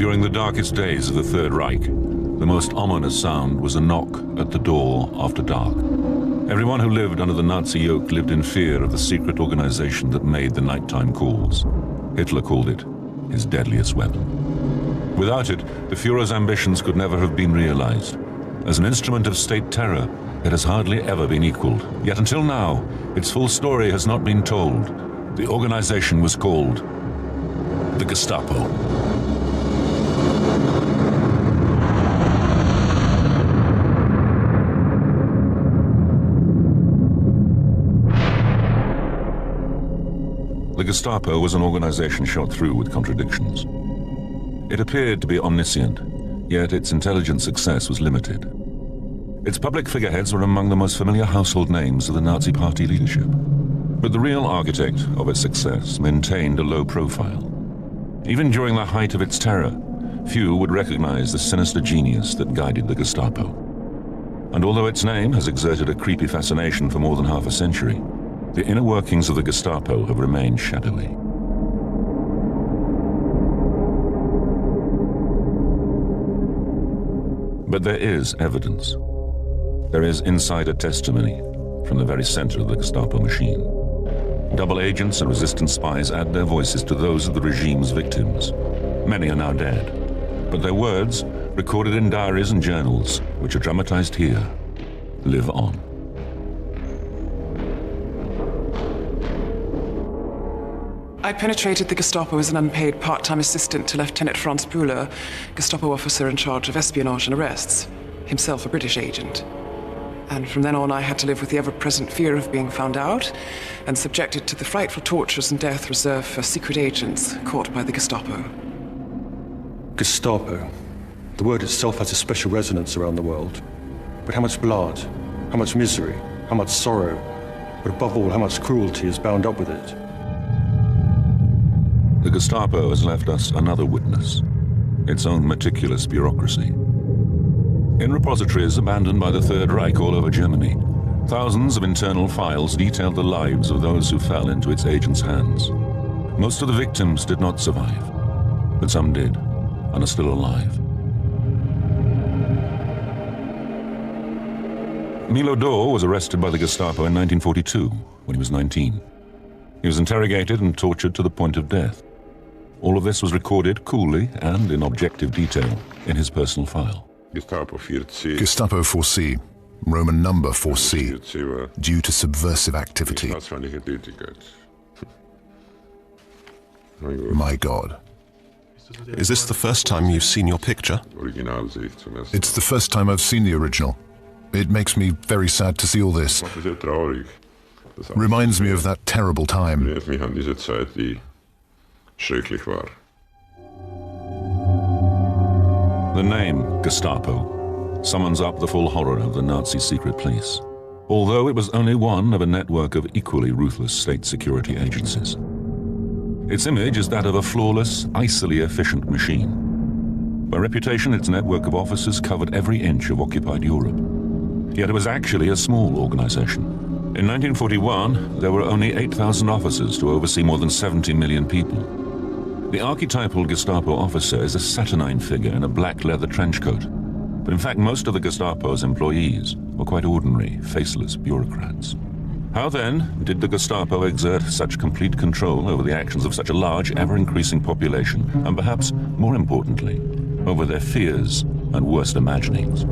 During the darkest days of the Third Reich, the most ominous sound was a knock at the door after dark. Everyone who lived under the Nazi yoke lived in fear of the secret organization that made the nighttime calls. Hitler called it his deadliest weapon. Without it, the Führer's ambitions could never have been realized. As an instrument of state terror, it has hardly ever been equaled. Yet until now, its full story has not been told. The organization was called the Gestapo. The Gestapo was an organization shot through with contradictions. It appeared to be omniscient, yet its intelligence success was limited. Its public figureheads were among the most familiar household names of the Nazi Party leadership. But the real architect of its success maintained a low profile. Even during the height of its terror, few would recognize the sinister genius that guided the Gestapo. And although its name has exerted a creepy fascination for more than half a century, the inner workings of the Gestapo have remained shadowy. But there is evidence. There is insider testimony from the very center of the Gestapo machine. Double agents and resistance spies add their voices to those of the regime's victims. Many are now dead, but their words, recorded in diaries and journals, which are dramatized here, live on. I penetrated the Gestapo as an unpaid part-time assistant to Lieutenant Franz Bühler, Gestapo officer in charge of espionage and arrests, himself a British agent. And from then on, I had to live with the ever-present fear of being found out and subjected to the frightful tortures and death reserved for secret agents caught by the Gestapo. Gestapo. The word itself has a special resonance around the world. But how much blood, how much misery, how much sorrow, but above all, how much cruelty is bound up with it. The Gestapo has left us another witness, its own meticulous bureaucracy. In repositories abandoned by the Third Reich all over Germany, thousands of internal files detailed the lives of those who fell into its agents' hands. Most of the victims did not survive, but some did, and are still alive. Milo Dor was arrested by the Gestapo in 1942, when he was 19. He was interrogated and tortured to the point of death. All of this was recorded coolly and in objective detail in his personal file. Gestapo 4C, Roman number 4C, due to subversive activity. My God. Is this the first time you've seen your picture? It's the first time I've seen the original. It makes me very sad to see all this. Reminds me of that terrible time. The name Gestapo summons up the full horror of the Nazi secret police, although it was only one of a network of equally ruthless state security agencies. Its image is that of a flawless, icily efficient machine. By reputation, its network of officers covered every inch of occupied Europe. Yet it was actually a small organization. In 1941, there were only 8,000 officers to oversee more than 70 million people. The archetypal Gestapo officer is a saturnine figure in a black leather trench coat. But in fact, most of the Gestapo's employees were quite ordinary, faceless bureaucrats. How then did the Gestapo exert such complete control over the actions of such a large, ever-increasing population, and perhaps more importantly, over their fears and worst imaginings?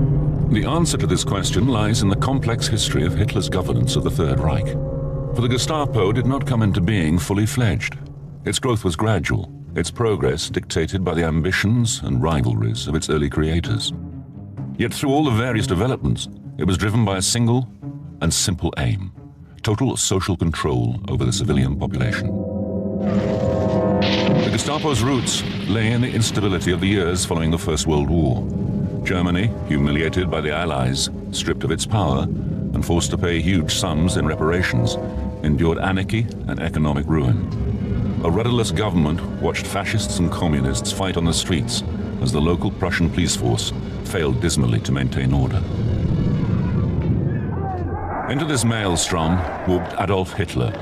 The answer to this question lies in the complex history of Hitler's governance of the Third Reich. For the Gestapo did not come into being fully fledged. Its growth was gradual, its progress dictated by the ambitions and rivalries of its early creators. Yet through all the various developments, it was driven by a single and simple aim: total social control over the civilian population. The Gestapo's roots lay in the instability of the years following the First World War. Germany, humiliated by the Allies, stripped of its power, and forced to pay huge sums in reparations, endured anarchy and economic ruin. A rudderless government watched fascists and communists fight on the streets as the local Prussian police force failed dismally to maintain order. Into this maelstrom walked Adolf Hitler,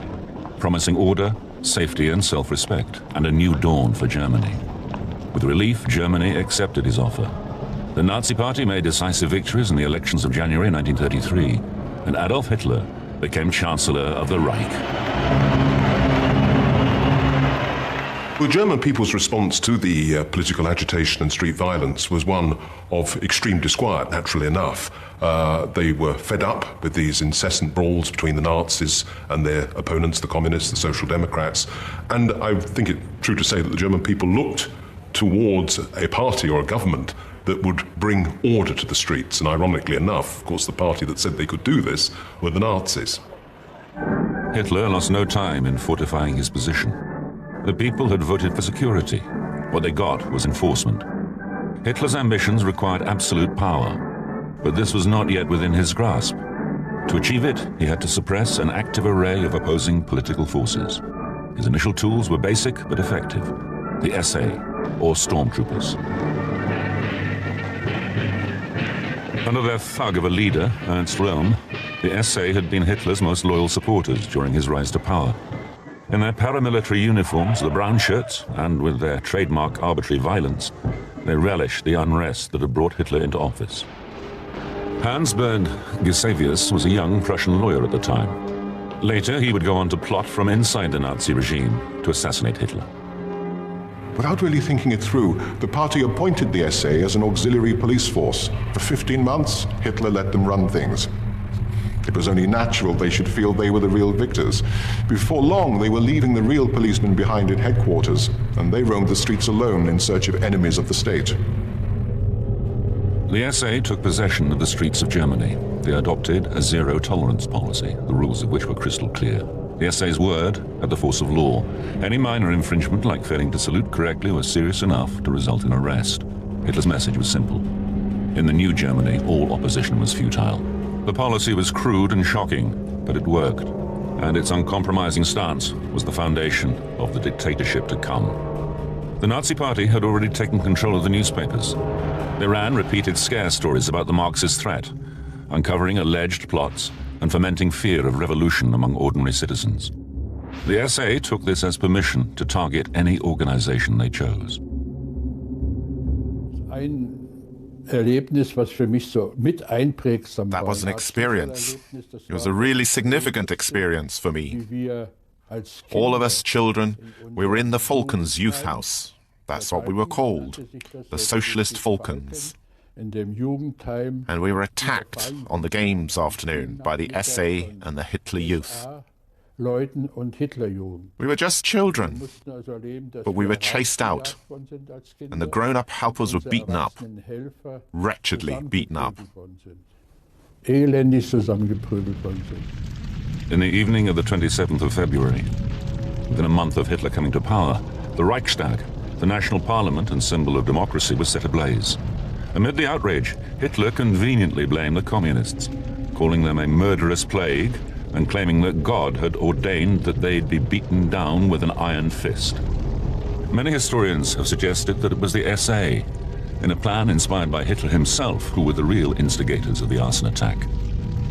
promising order, safety and self-respect, and a new dawn for Germany. With relief, Germany accepted his offer. The Nazi Party made decisive victories in the elections of January 1933, and Adolf Hitler became Chancellor of the Reich. The German people's response to the political agitation and street violence was one of extreme disquiet, naturally enough. They were fed up with these incessant brawls between the Nazis and their opponents, the communists, the Social Democrats. And I think it's true to say that the German people looked towards a party or a government that would bring order to the streets. And ironically enough, of course, the party that said they could do this were the Nazis. Hitler lost no time in fortifying his position. The people had voted for security. What they got was enforcement. Hitler's ambitions required absolute power, but this was not yet within his grasp. To achieve it, he had to suppress an active array of opposing political forces. His initial tools were basic but effective: the SA, or Stormtroopers. Under their thug of a leader, Ernst Röhm, the SA had been Hitler's most loyal supporters during his rise to power. In their paramilitary uniforms, the brown shirts, and with their trademark arbitrary violence, they relished the unrest that had brought Hitler into office. Hans-Bernd Gisevius was a young Prussian lawyer at the time. Later, he would go on to plot from inside the Nazi regime to assassinate Hitler. Without really thinking it through, the party appointed the SA as an auxiliary police force. For 15 months, Hitler let them run things. It was only natural they should feel they were the real victors. Before long, they were leaving the real policemen behind at headquarters, and they roamed the streets alone in search of enemies of the state. The SA took possession of the streets of Germany. They adopted a zero-tolerance policy, the rules of which were crystal clear. The SA's word had the force of law. Any minor infringement, like failing to salute correctly, was serious enough to result in arrest. Hitler's message was simple. In the new Germany, all opposition was futile. The policy was crude and shocking, but it worked, and its uncompromising stance was the foundation of the dictatorship to come. The Nazi Party had already taken control of the newspapers. They ran repeated scare stories about the Marxist threat, uncovering alleged plots and fomenting fear of revolution among ordinary citizens. The SA took this as permission to target any organization they chose. That was an experience. It was a really significant experience for me. All of us children, we were in the Falcons Youth House. That's what we were called, the Socialist Falcons. And we were attacked on the games afternoon by the SA and the Hitler Youth. We were just children, but we were chased out, and the grown-up helpers were beaten up, wretchedly beaten up. In the evening of the 27th of February, within a month of Hitler coming to power, the Reichstag, the national parliament and symbol of democracy, was set ablaze. Amid the outrage, Hitler conveniently blamed the communists, calling them a murderous plague and claiming that God had ordained that they'd be beaten down with an iron fist. Many historians have suggested that it was the SA, in a plan inspired by Hitler himself, who were the real instigators of the arson attack.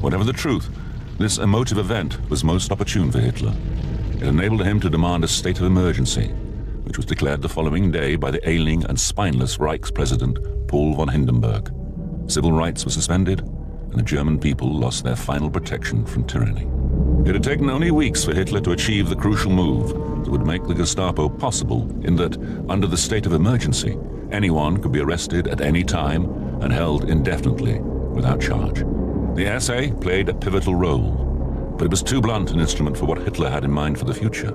Whatever the truth, this emotive event was most opportune for Hitler. It enabled him to demand a state of emergency, which was declared the following day by the ailing and spineless Reichspresident Paul von Hindenburg. Civil rights were suspended, and the German people lost their final protection from tyranny. It had taken only weeks for Hitler to achieve the crucial move that would make the Gestapo possible, in that, under the state of emergency, anyone could be arrested at any time and held indefinitely without charge. The SA played a pivotal role, but it was too blunt an instrument for what Hitler had in mind for the future.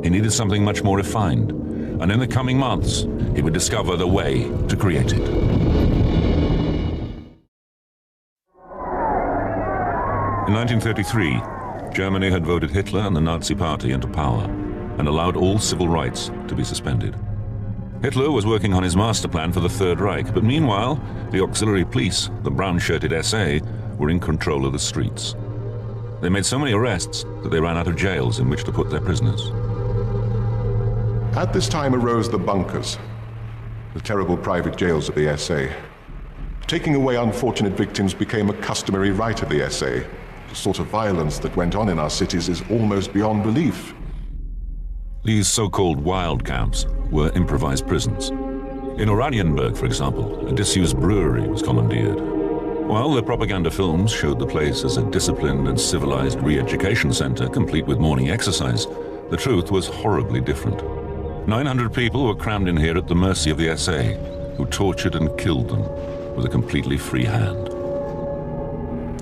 He needed something much more refined, and in the coming months, he would discover the way to create it. In 1933, Germany had voted Hitler and the Nazi Party into power and allowed all civil rights to be suspended. Hitler was working on his master plan for the Third Reich, but meanwhile, the auxiliary police, the brown-shirted SA, were in control of the streets. They made so many arrests that they ran out of jails in which to put their prisoners. At this time arose the bunkers, the terrible private jails of the SA. Taking away unfortunate victims became a customary right of the SA. The sort of violence that went on in our cities is almost beyond belief. These so-called wild camps were improvised prisons. In Oranienburg, for example, a disused brewery was commandeered. While the propaganda films showed the place as a disciplined and civilized re-education center complete with morning exercise, the truth was horribly different. 900 people were crammed in here at the mercy of the SA, who tortured and killed them with a completely free hand.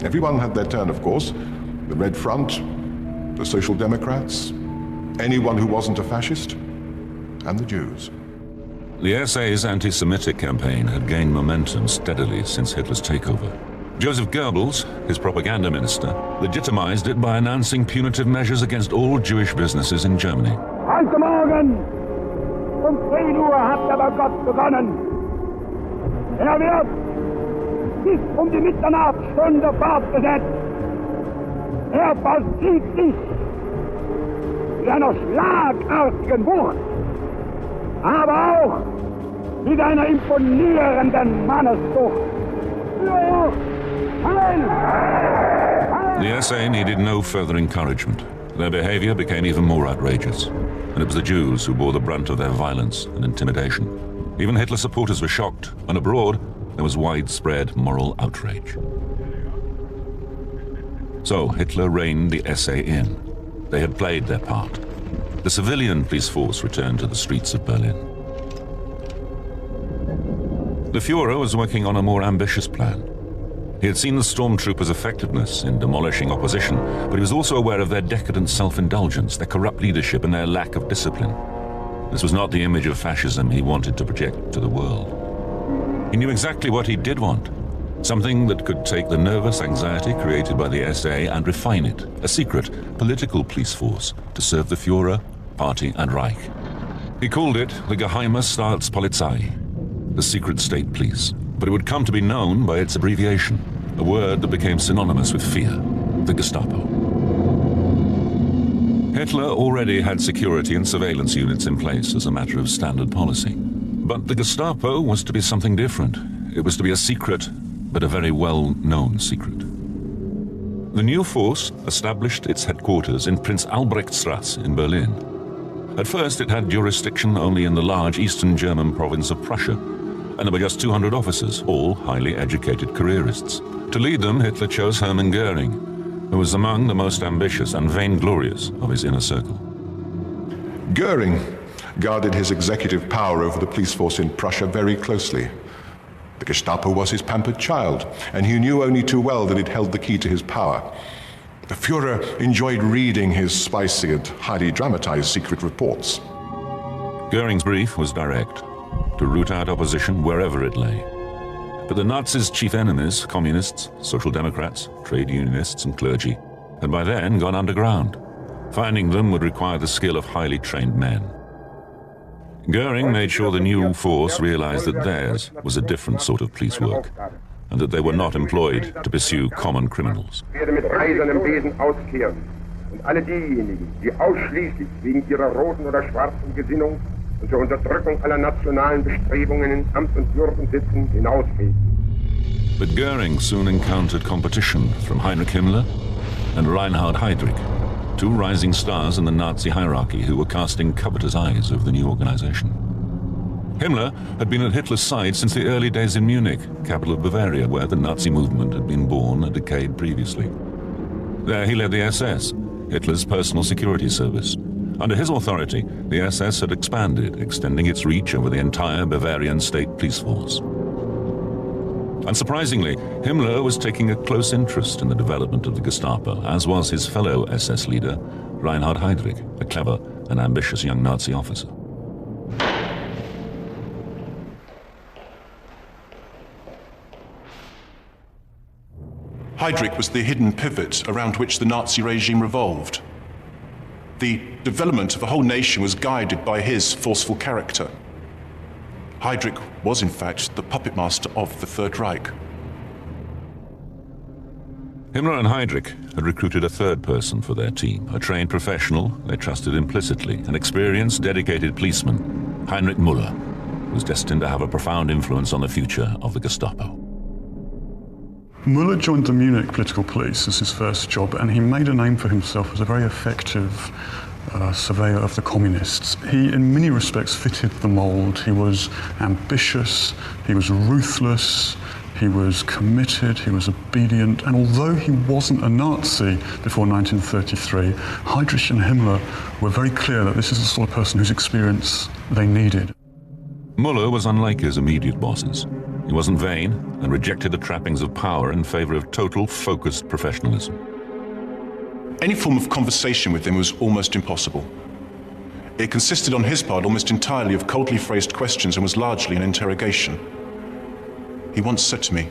Everyone had their turn, of course. The Red Front, the Social Democrats, anyone who wasn't a fascist, and the Jews. The SA's anti-Semitic campaign had gained momentum steadily since Hitler's takeover. Joseph Goebbels, his propaganda minister, legitimized it by announcing punitive measures against all Jewish businesses in Germany. Heute Morgen um 10 Uhr hat der Boykott begonnen. Wird bis die Mitternachtsstunde fortgesetzt. Vollzieht sich mit einer schlagartigen Wucht, aber auch mit einer imponierenden Manneszucht. The SA needed no further encouragement. Their behavior became even more outrageous, and it was the Jews who bore the brunt of their violence and intimidation. Even Hitler supporters were shocked, and abroad there was widespread moral outrage. So Hitler reined the SA in. They had played their part. The civilian police force returned to the streets of Berlin. The Führer was working on a more ambitious plan. He had seen the Stormtroopers' effectiveness in demolishing opposition, but he was also aware of their decadent self-indulgence, their corrupt leadership, and their lack of discipline. This was not the image of fascism he wanted to project to the world. He knew exactly what he did want. Something that could take the nervous anxiety created by the SA and refine it, a secret political police force to serve the Führer, party and Reich. He called it the Geheime Staatspolizei, the secret state police, but it would come to be known by its abbreviation, a word that became synonymous with fear, the Gestapo. Hitler already had security and surveillance units in place as a matter of standard policy. But the Gestapo was to be something different. It was to be a secret, but a very well-known secret. The new force established its headquarters in Prince Albrechtstrasse in Berlin. At first it had jurisdiction only in the large Eastern German province of Prussia, and there were just 200 officers, all highly educated careerists. To lead them, Hitler chose Hermann Goering, who was among the most ambitious and vainglorious of his inner circle. Goering guarded his executive power over the police force in Prussia very closely. The Gestapo was his pampered child, and he knew only too well that it held the key to his power. The Führer enjoyed reading his spicy and highly dramatized secret reports. Goering's brief was direct, to root out opposition wherever it lay. But the Nazis' chief enemies, communists, social democrats, trade unionists and clergy, had by then gone underground. Finding them would require the skill of highly trained men. Goering made sure the new force realized that theirs was a different sort of police work, and that they were not employed to pursue common criminals. Und alle diejenigen, die ausschließlich wegen ihrer roten oder schwarzen Gesinnung und zur Unterdrückung aller nationalen Bestrebungen in Amt und Würden sitzen, hinausfegen. But Goering soon encountered competition from Heinrich Himmler and Reinhard Heydrich, two rising stars in the Nazi hierarchy who were casting covetous eyes over the new organization. Himmler had been at Hitler's side since the early days in Munich, capital of Bavaria, where the Nazi movement had been born a decade previously. There he led the SS, Hitler's personal security service. Under his authority, the SS had expanded, extending its reach over the entire Bavarian state police force. Unsurprisingly, Himmler was taking a close interest in the development of the Gestapo, as was his fellow SS leader, Reinhard Heydrich, a clever and ambitious young Nazi officer. Heydrich was the hidden pivot around which the Nazi regime revolved. The development of a whole nation was guided by his forceful character. Heydrich was, in fact, the puppet master of the Third Reich. Himmler and Heydrich had recruited a third person for their team, a trained professional they trusted implicitly, an experienced, dedicated policeman, Heinrich Müller, who was destined to have a profound influence on the future of the Gestapo. Müller joined the Munich political police as his first job, and he made a name for himself as a very effective surveyor of the communists. He, in many respects, fitted the mold. He was ambitious, he was ruthless, he was committed, he was obedient, and although he wasn't a Nazi before 1933, Heydrich and Himmler were very clear that this is the sort of person whose experience they needed. Müller was unlike his immediate bosses. He wasn't vain and rejected the trappings of power in favor of total, focused professionalism. Any form of conversation with him was almost impossible. It consisted on his part almost entirely of coldly phrased questions and was largely an interrogation. He once said to me,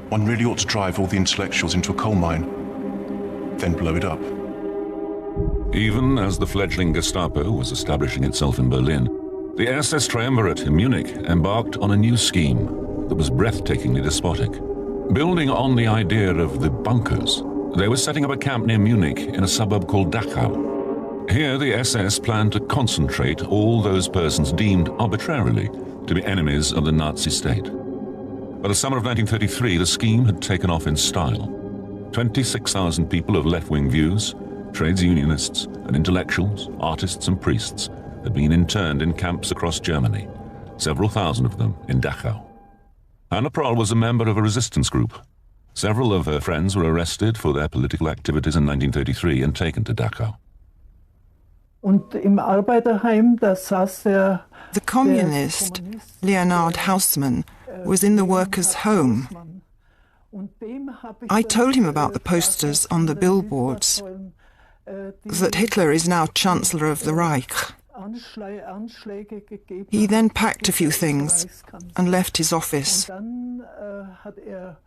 "One really ought to drive all the intellectuals into a coal mine, then blow it up." Even as the fledgling Gestapo was establishing itself in Berlin, the SS triumvirate in Munich embarked on a new scheme that was breathtakingly despotic. Building on the idea of the bunkers, they were setting up a camp near Munich in a suburb called Dachau. Here, the SS planned to concentrate all those persons deemed arbitrarily to be enemies of the Nazi state. By the summer of 1933, the scheme had taken off in style. 26,000 people of left-wing views, trades unionists and intellectuals, artists and priests had been interned in camps across Germany, several thousand of them in Dachau. Anna Proll was a member of a resistance group. Several of her friends were arrested for their political activities in 1933 and taken to Dachau. The communist, Leonard Hausmann, was in the workers' home. I told him about the posters on the billboards, that Hitler is now Chancellor of the Reich. He then packed a few things and left his office.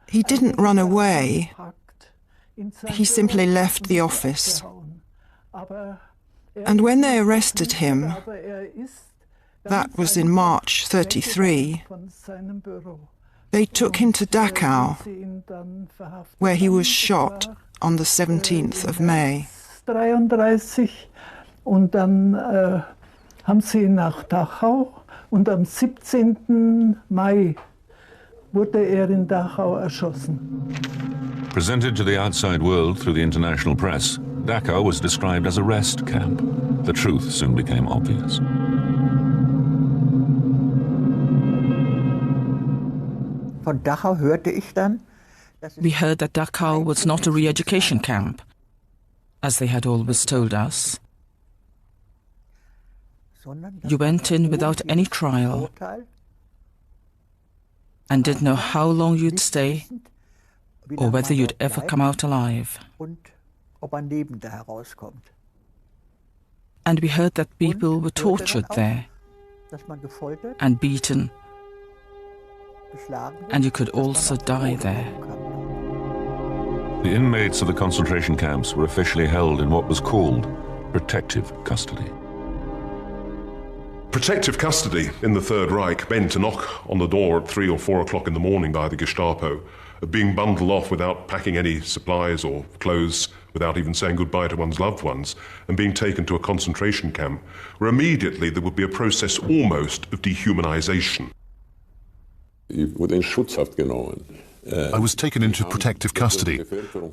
He didn't run away. He simply left the office. And when they arrested him, that was in March 1933, they took him to Dachau, where he was shot on the 17th of May. Und dann haben sie ihn nach Dachau und am 17. Mai wurde in Dachau erschossen. Presented to the outside world through the international press, Dachau was described as a rest camp. The truth soon became obvious. Von Dachau hörte ich dann, we heard that Dachau was not a re-education camp, as they had always told us. You went in without any trial and didn't know how long you'd stay or whether you'd ever come out alive. And we heard that people were tortured there and beaten, and you could also die there. The inmates of the concentration camps were officially held in what was called protective custody. Protective custody in the Third Reich meant a knock on the door at 3 or 4 o'clock in the morning by the Gestapo, being bundled off without packing any supplies or clothes, without even saying goodbye to one's loved ones, and being taken to a concentration camp, where immediately there would be a process almost of dehumanization. I was taken into protective custody.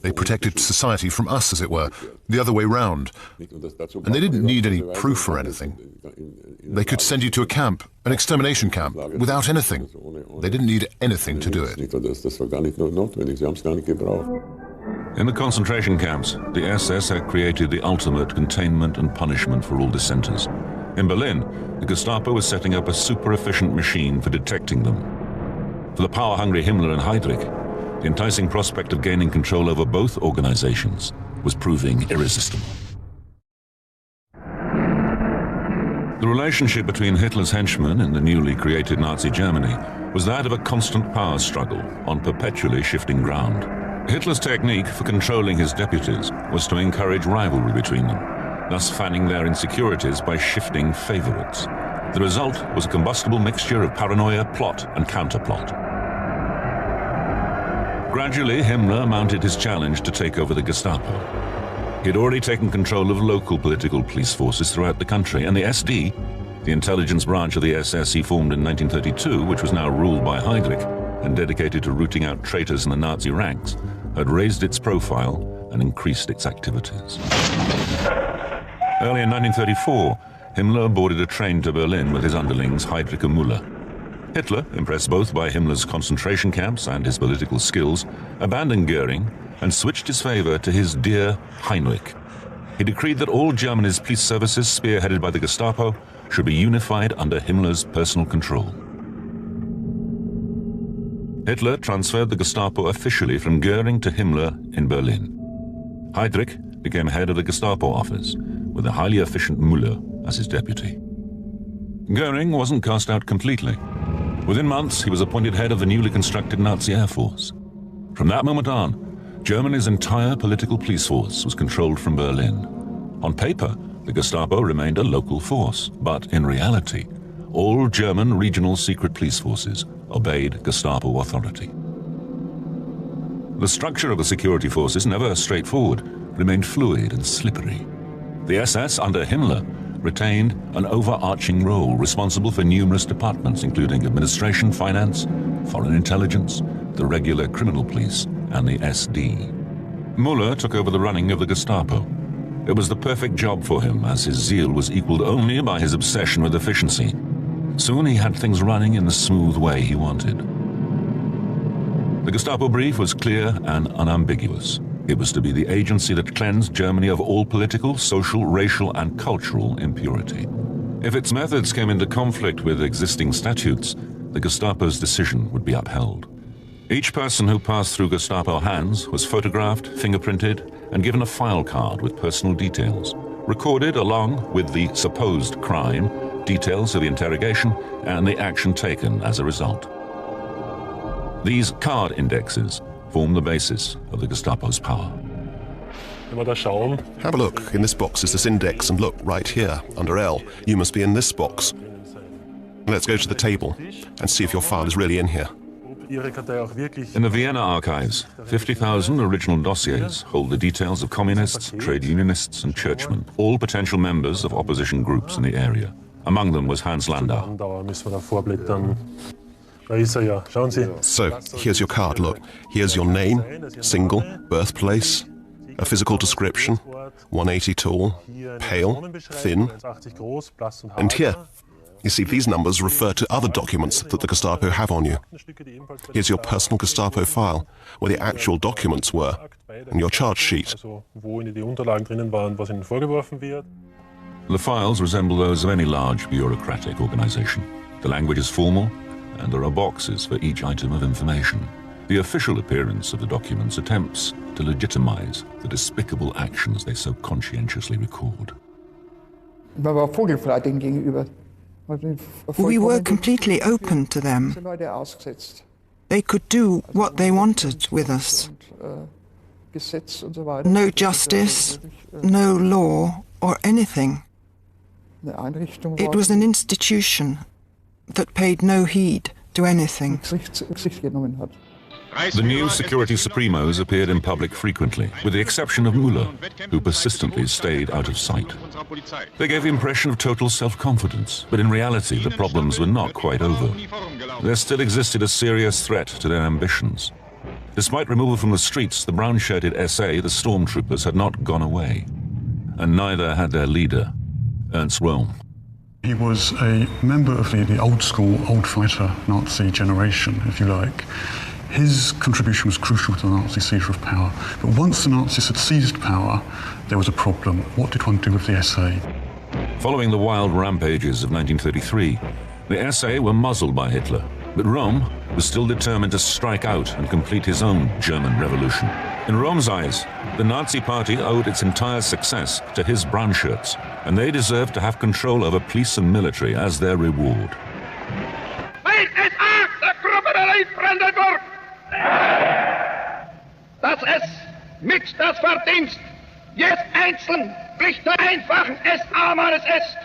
They protected society from us, as it were, the other way round. And they didn't need any proof or anything. They could send you to a camp, an extermination camp, without anything. They didn't need anything to do it. In the concentration camps, the SS had created the ultimate containment and punishment for all dissenters. In Berlin, the Gestapo was setting up a super-efficient machine for detecting them. For the power-hungry Himmler and Heydrich, the enticing prospect of gaining control over both organizations was proving irresistible. The relationship between Hitler's henchmen and the newly created Nazi Germany was that of a constant power struggle on perpetually shifting ground. Hitler's technique for controlling his deputies was to encourage rivalry between them, thus fanning their insecurities by shifting favorites. The result was a combustible mixture of paranoia, plot, and counterplot. Gradually, Himmler mounted his challenge to take over the Gestapo. He had already taken control of local political police forces throughout the country, and the SD, the intelligence branch of the SS he formed in 1932, which was now ruled by Heydrich and dedicated to rooting out traitors in the Nazi ranks, had raised its profile and increased its activities. Early in 1934, Himmler boarded a train to Berlin with his underlings Heydrich and Müller. Hitler, impressed both by Himmler's concentration camps and his political skills, abandoned Goering and switched his favor to his dear Heinrich. He decreed that all Germany's police services, spearheaded by the Gestapo, should be unified under Himmler's personal control. Hitler transferred the Gestapo officially from Goering to Himmler in Berlin. Heydrich became head of the Gestapo office, with the highly efficient Müller as his deputy. Goering wasn't cast out completely. Within months, he was appointed head of the newly constructed Nazi Air Force. From that moment on, Germany's entire political police force was controlled from Berlin. On paper, the Gestapo remained a local force, but in reality, all German regional secret police forces obeyed Gestapo authority. The structure of the security forces, never straightforward, remained fluid and slippery. The SS under Himmler retained an overarching role responsible for numerous departments, including administration, finance, foreign intelligence, the regular criminal police, and the SD. Müller took over the running of the Gestapo. It was the perfect job for him, as his zeal was equaled only by his obsession with efficiency. Soon he had things running in the smooth way he wanted. The Gestapo brief was clear and unambiguous. It was to be the agency that cleansed Germany of all political, social, racial, and cultural impurity. If its methods came into conflict with existing statutes, the Gestapo's decision would be upheld. Each person who passed through Gestapo hands was photographed, fingerprinted, and given a file card with personal details, recorded along with the supposed crime, details of the interrogation, and the action taken as a result. These card indexes form the basis of the Gestapo's power. Have a look. In this box is this index, and look, right here, under L, you must be in this box. Let's go to the table and see if your file is really in here. In the Vienna archives, 50,000 original dossiers hold the details of communists, trade unionists, and churchmen, all potential members of opposition groups in the area. Among them was Hans Landau. So, here's your card, look. Here's your name, single, birthplace, a physical description, 180 tall, pale, thin. And here, you see, these numbers refer to other documents that the Gestapo have on you. Here's your personal Gestapo file, where the actual documents were, and your charge sheet. The files resemble those of any large bureaucratic organization. The language is formal, and there are boxes for each item of information. The official appearance of the documents attempts to legitimize the despicable actions they so conscientiously record. We were completely open to them. They could do what they wanted with us. No justice, no law, or anything. It was an institution that paid no heed to anything. The new security supremos appeared in public frequently, with the exception of Müller, who persistently stayed out of sight. They gave the impression of total self-confidence, but in reality the problems were not quite over. There still existed a serious threat to their ambitions. Despite removal from the streets, the brown-shirted SA, the Stormtroopers, had not gone away. And neither had their leader, Ernst Röhm. He was a member of the old-school, old-fighter Nazi generation, if you like. His contribution was crucial to the Nazi seizure of power. But once the Nazis had seized power, there was a problem. What did one do with the SA? Following the wild rampages of 1933, the SA were muzzled by Hitler, but Röhm was still determined to strike out and complete his own German revolution. In Röhm's eyes, the Nazi Party owed its entire success to his brown shirts, and they deserved to have control over police and military as their reward. Dass es mit das Verdienst jetzt einzeln nicht der einfachen SA-Mannes ist,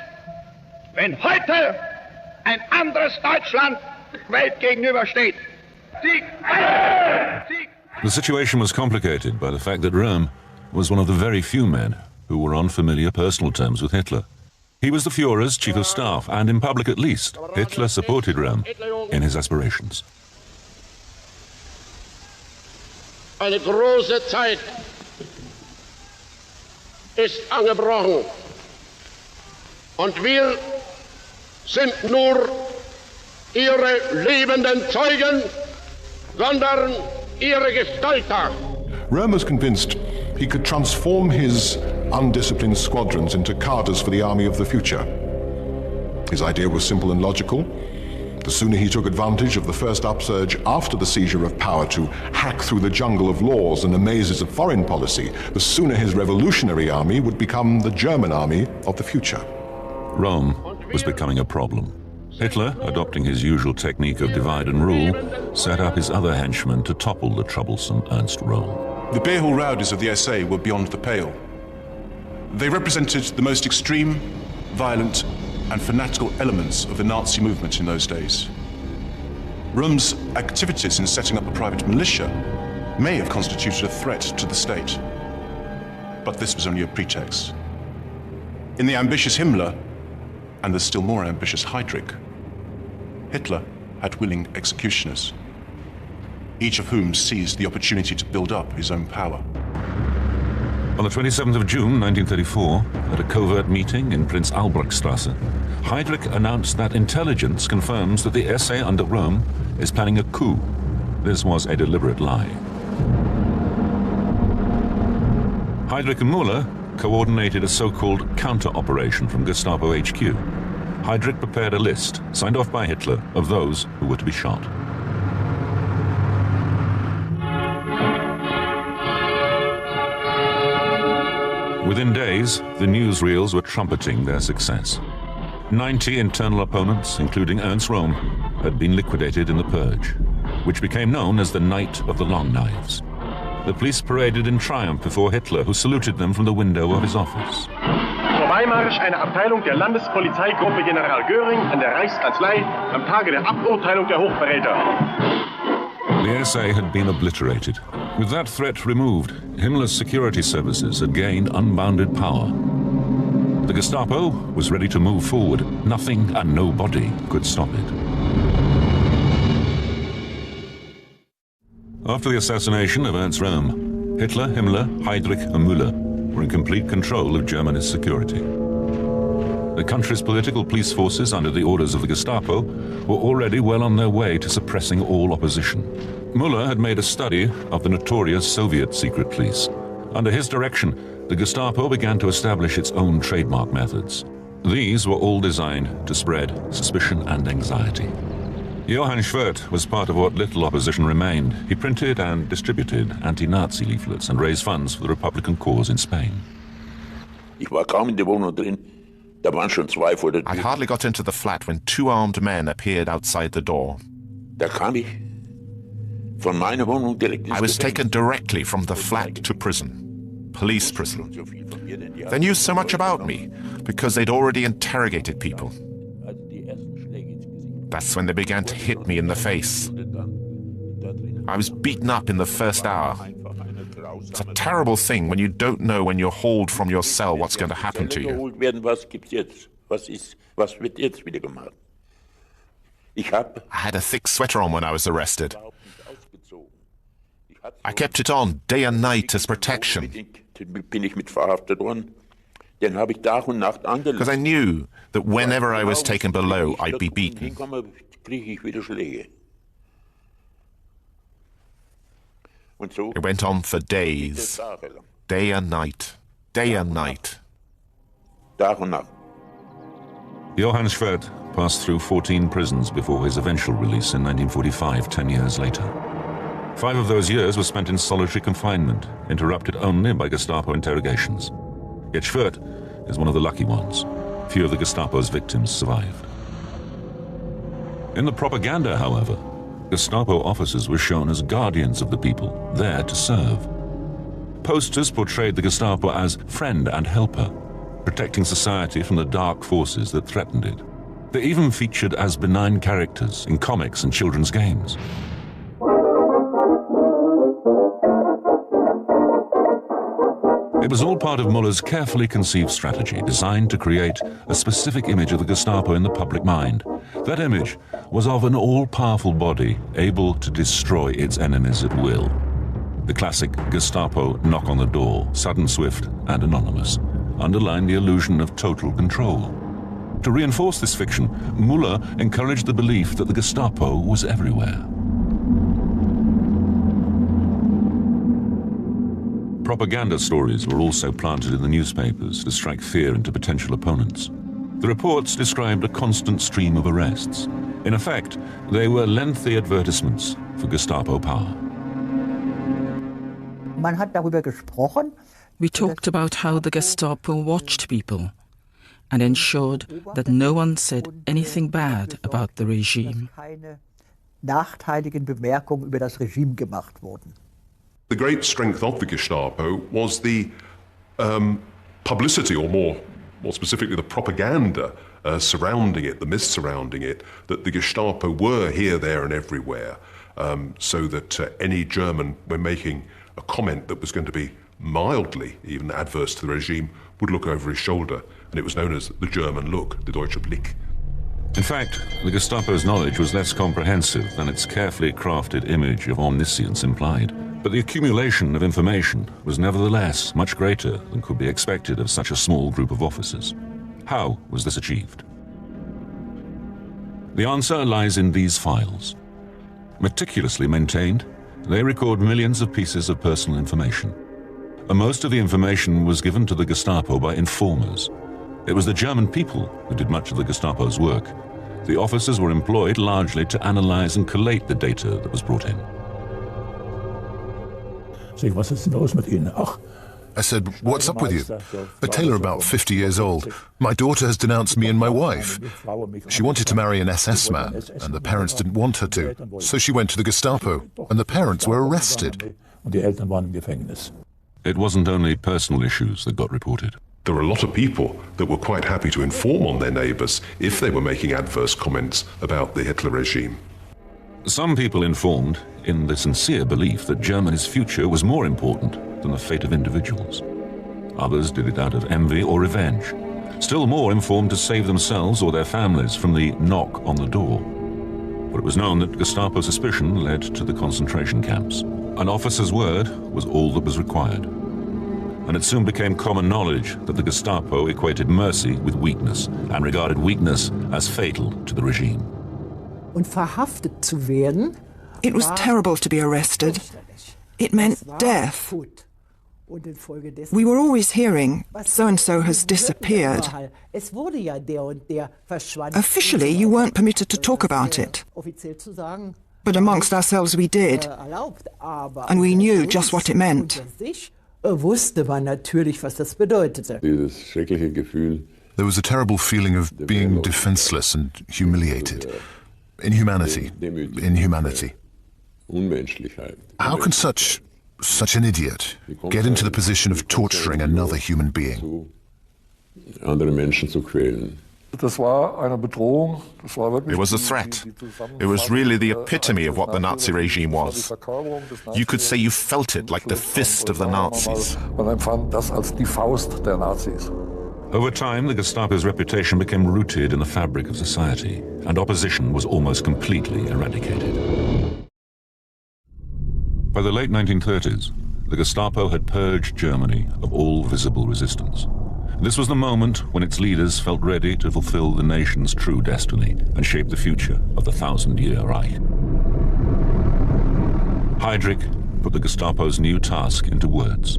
wenn heute ein anderes Deutschland Welt gegenübersteht. Sieg! Sieg! The situation was complicated by the fact that Röhm was one of the very few men who were on familiar personal terms with Hitler. He was the Führer's chief of staff, and in public at least, Hitler supported Röhm in his aspirations. Eine große Zeit ist angebrochen. Und wir sind nur ihre lebenden Zeugen, sondern ihre Gestalter. Röhm was convinced he could transform his undisciplined squadrons into cadres for the army of the future. His idea was simple and logical. The sooner he took advantage of the first upsurge after the seizure of power to hack through the jungle of laws and the mazes of foreign policy, the sooner his revolutionary army would become the German army of the future. Rome was becoming a problem. Hitler, adopting his usual technique of divide and rule, set up his other henchmen to topple the troublesome Ernst Röhm. The beer hall rowdies of the SA were beyond the pale. They represented the most extreme, violent, and fanatical elements of the Nazi movement in those days. Röhm's activities in setting up a private militia may have constituted a threat to the state. But this was only a pretext. In the ambitious Himmler and the still more ambitious Heydrich, Hitler had willing executioners, each of whom seized the opportunity to build up his own power. On the 27th of June 1934, at a covert meeting in Prince Albrechtstrasse, Heydrich announced that intelligence confirms that the SA under Röhm is planning a coup. This was a deliberate lie. Heydrich and Müller coordinated a so-called counter-operation from Gestapo HQ. Heydrich prepared a list, signed off by Hitler, of those who were to be shot. Within days, the newsreels were trumpeting their success. 90 internal opponents, including Ernst Röhm, had been liquidated in the Purge, which became known as the Night of the Long Knives. The police paraded in triumph before Hitler, who saluted them from the window of his office. Zur Beimarsch eine Abteilung der Landespolizeigruppe General Göring an der Reichskanzlei am Tage der Aburteilung der Hochverräter. The SA had been obliterated. With that threat removed, Himmler's security services had gained unbounded power. The Gestapo was ready to move forward. Nothing and nobody could stop it. After the assassination of Ernst Röhm, Hitler, Himmler, Heydrich and Müller were in complete control of Germany's security. The country's political police forces, under the orders of the Gestapo, were already well on their way to suppressing all opposition. Müller had made a study of the notorious Soviet secret police. Under his direction, the Gestapo began to establish its own trademark methods. These were all designed to spread suspicion and anxiety. Johann Schwert was part of what little opposition remained. He printed and distributed anti-Nazi leaflets and raised funds for the Republican cause in Spain. Ich war kaum in der Wohnung drin. Da waren schon zwei vor der Tür. I'd hardly got into the flat when two armed men appeared outside the door. Da kam ich von meiner Wohnung direkt ins I was Gefängnis. taken directly from the flat to prison, police prison. They knew so much about me because they'd already interrogated people. That's when they began to hit me in the face. I was beaten up in the first hour. It's a terrible thing when you don't know when you're hauled from your cell what's going to happen to you. I had a thick sweater on when I was arrested. I kept it on day and night as protection. Because I knew that whenever I was taken below, I'd be beaten. It went on for days, day and night, day and night. Johann Schwert passed through 14 prisons before his eventual release in 1945, 10 years later. 5 of those years were spent in solitary confinement, interrupted only by Gestapo interrogations. Yet Schwert is one of the lucky ones. Few of the Gestapo's victims survived. In the propaganda, however, Gestapo officers were shown as guardians of the people, there to serve. Posters portrayed the Gestapo as friend and helper, protecting society from the dark forces that threatened it. They even featured as benign characters in comics and children's games. It was all part of Müller's carefully conceived strategy, designed to create a specific image of the Gestapo in the public mind. That image was of an all-powerful body able to destroy its enemies at will. The classic Gestapo knock on the door, sudden, swift, and anonymous, underlined the illusion of total control. To reinforce this fiction, Müller encouraged the belief that the Gestapo was everywhere. Propaganda stories were also planted in the newspapers to strike fear into potential opponents. The reports described a constant stream of arrests. In effect, they were lengthy advertisements for Gestapo power. We talked about how the Gestapo watched people and ensured that no one said anything bad about the regime. The great strength of the Gestapo was the publicity, or more specifically the propaganda surrounding it, the myths surrounding it, that the Gestapo were here, there and everywhere, so that any German, when making a comment that was going to be mildly even adverse to the regime, would look over his shoulder, and it was known as the German look, the Deutsche Blick. In fact, the Gestapo's knowledge was less comprehensive than its carefully crafted image of omniscience implied. But the accumulation of information was nevertheless much greater than could be expected of such a small group of officers. How was this achieved? The answer lies in these files. Meticulously maintained, they record millions of pieces of personal information. And most of the information was given to the Gestapo by informers. It was the German people who did much of the Gestapo's work. The officers were employed largely to analyze and collate the data that was brought in. I said, "What's up with you?" "A tailor about 50 years old. My daughter has denounced me and my wife. She wanted to marry an SS man, and the parents didn't want her to. So she went to the Gestapo, and the parents were arrested." It wasn't only personal issues that got reported. There were a lot of people that were quite happy to inform on their neighbours if they were making adverse comments about the Hitler regime. Some people informed in the sincere belief that Germany's future was more important than the fate of individuals. Others did it out of envy or revenge. Still more informed to save themselves or their families from the knock on the door. But it was known that Gestapo suspicion led to the concentration camps. An officer's word was all that was required. And it soon became common knowledge that the Gestapo equated mercy with weakness and regarded weakness as fatal to the regime. It was terrible to be arrested. It meant death. We were always hearing, so-and-so has disappeared. Officially, you weren't permitted to talk about it. But amongst ourselves we did. And we knew just what it meant. There was a terrible feeling of being defenseless and humiliated. Inhumanity. How can such an idiot get into the position of torturing another human being? It was a threat. It was really the epitome of what the Nazi regime was. You could say you felt it like the fist of the Nazis. Over time, the Gestapo's reputation became rooted in the fabric of society, and opposition was almost completely eradicated. By the late 1930s, the Gestapo had purged Germany of all visible resistance. This was the moment when its leaders felt ready to fulfill the nation's true destiny and shape the future of the 1,000-year Reich. Heydrich put the Gestapo's new task into words.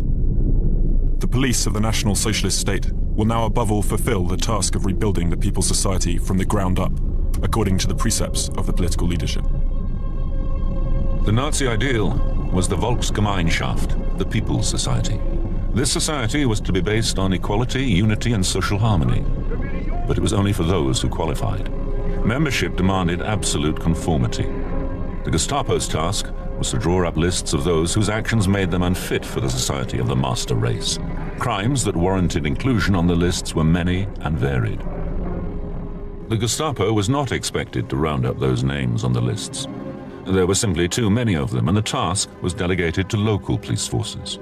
The police of the National Socialist State will now above all fulfill the task of rebuilding the People's Society from the ground up, according to the precepts of the political leadership. The Nazi ideal was the Volksgemeinschaft, the People's Society. This society was to be based on equality, unity, and social harmony. But it was only for those who qualified. Membership demanded absolute conformity. The Gestapo's task was to draw up lists of those whose actions made them unfit for the society of the master race. Crimes that warranted inclusion on the lists were many and varied. The Gestapo was not expected to round up those names on the lists. There were simply too many of them, and the task was delegated to local police forces.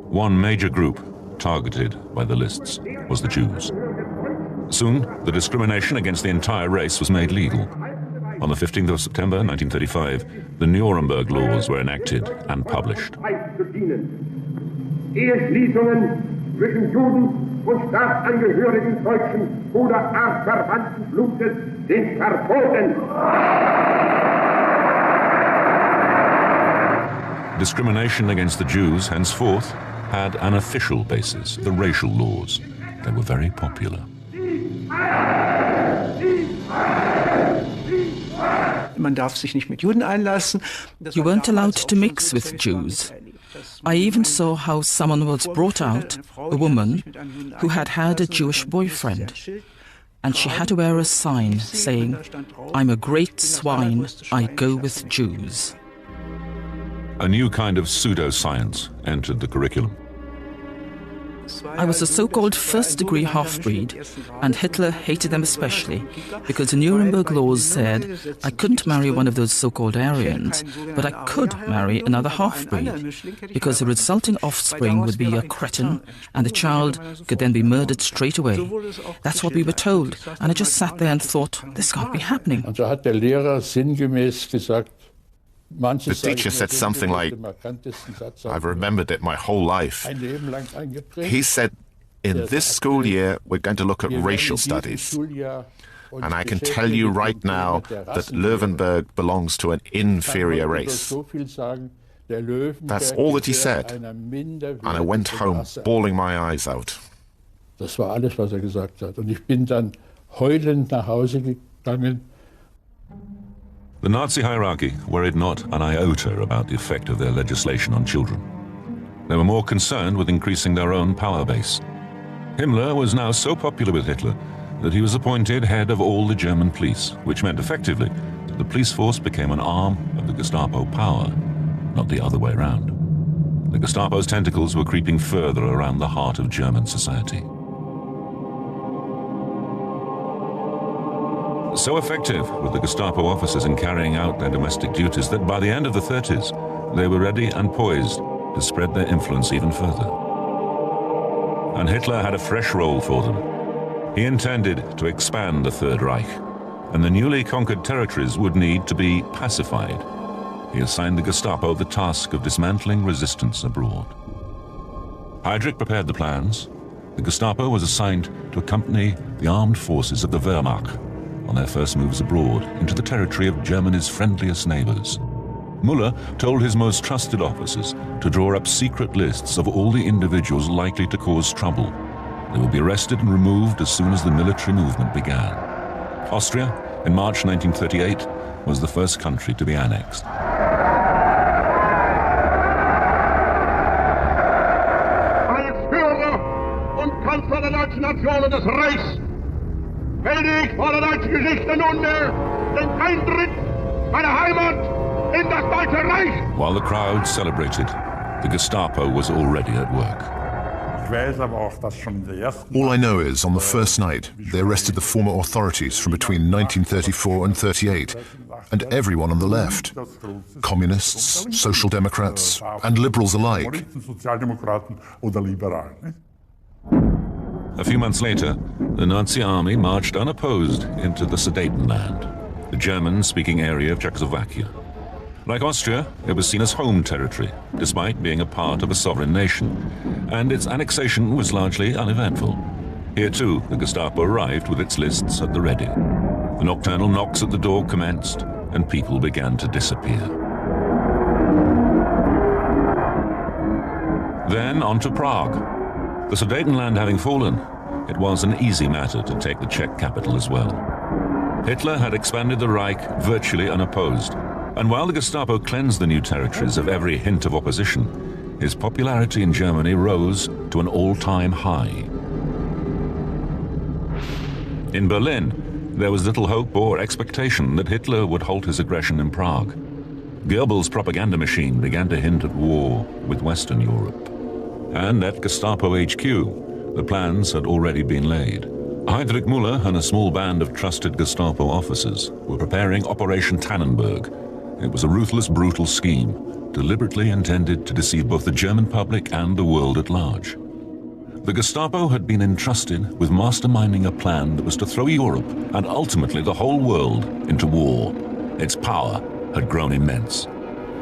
One major group targeted by the lists was the Jews. Soon, the discrimination against the entire race was made legal. On the 15th of September 1935, the Nuremberg laws were enacted and published. Eheschließungen zwischen Juden und Staatsangehörigen deutschen oder artverwandten Blutes sind verboten. Discrimination against the Jews henceforth had an official basis, the racial laws. They were very popular. You weren't allowed to mix with Jews. I even saw how someone was brought out, a woman, who had had a Jewish boyfriend. And she had to wear a sign saying, "I'm a great swine, I go with Jews." A new kind of pseudoscience entered the curriculum. I was a so-called first-degree half-breed, and Hitler hated them especially, because the Nuremberg laws said I couldn't marry one of those so-called Aryans, but I could marry another half-breed, because the resulting offspring would be a cretin, and the child could then be murdered straight away. That's what we were told, and I just sat there and thought, this can't be happening. The teacher said something like, I've remembered it my whole life. He said, in this school year, we're going to look at racial studies. And I can tell you right now that Löwenberg belongs to an inferior race. That's all that he said. And I went home bawling my eyes out. Das war alles, was gesagt hat. Und ich bin dann heulend nach Hause gegangen. The Nazi hierarchy worried not an iota about the effect of their legislation on children. They were more concerned with increasing their own power base. Himmler was now so popular with Hitler that he was appointed head of all the German police, which meant effectively that the police force became an arm of the Gestapo power, not the other way around. The Gestapo's tentacles were creeping further around the heart of German society. So effective were the Gestapo officers in carrying out their domestic duties that by the end of the 30s, they were ready and poised to spread their influence even further. And Hitler had a fresh role for them. He intended to expand the Third Reich, and the newly conquered territories would need to be pacified. He assigned the Gestapo the task of dismantling resistance abroad. Heydrich prepared the plans. The Gestapo was assigned to accompany the armed forces of the Wehrmacht on their first moves abroad into the territory of Germany's friendliest neighbors. Müller told his most trusted officers to draw up secret lists of all the individuals likely to cause trouble. They would be arrested and removed as soon as the military movement began. Austria, in March 1938, was the first country to be annexed. Als Führer und Kanzler der deutschen Nation und des Reichs melde ich vor der deutschen Geschichte nunmehr den Eintritt meiner Heimat in das Deutsche Reich. While the crowd celebrated, the Gestapo was already at work. All I know is, on the first night, they arrested the former authorities from between 1934 and 38, and everyone on the left. Communists, Social Democrats, and liberals alike. A few months later, the Nazi army marched unopposed into the Sudetenland, the German-speaking area of Czechoslovakia. Like Austria, it was seen as home territory, despite being a part of a sovereign nation, and its annexation was largely uneventful. Here too, the Gestapo arrived with its lists at the ready. The nocturnal knocks at the door commenced, and people began to disappear. Then on to Prague. The Sudetenland having fallen, it was an easy matter to take the Czech capital as well. Hitler had expanded the Reich virtually unopposed, and while the Gestapo cleansed the new territories of every hint of opposition, his popularity in Germany rose to an all-time high. In Berlin, there was little hope or expectation that Hitler would halt his aggression in Prague. Goebbels' propaganda machine began to hint at war with Western Europe. And at Gestapo HQ, the plans had already been laid. Heydrich Müller and a small band of trusted Gestapo officers were preparing Operation Tannenberg. It was a ruthless, brutal scheme, deliberately intended to deceive both the German public and the world at large. The Gestapo had been entrusted with masterminding a plan that was to throw Europe, and ultimately the whole world, into war. Its power had grown immense.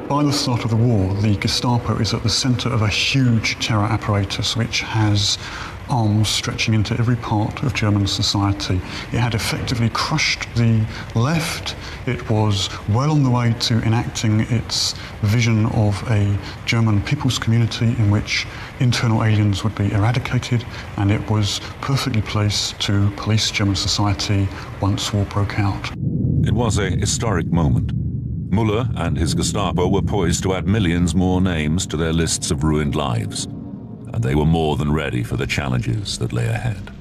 By the start of the war, the Gestapo is at the centre of a huge terror apparatus which has arms stretching into every part of German society. It had effectively crushed the left. It was well on the way to enacting its vision of a German people's community in which internal aliens would be eradicated, and it was perfectly placed to police German society once war broke out. It was a historic moment. Müller and his Gestapo were poised to add millions more names to their lists of ruined lives, and they were more than ready for the challenges that lay ahead.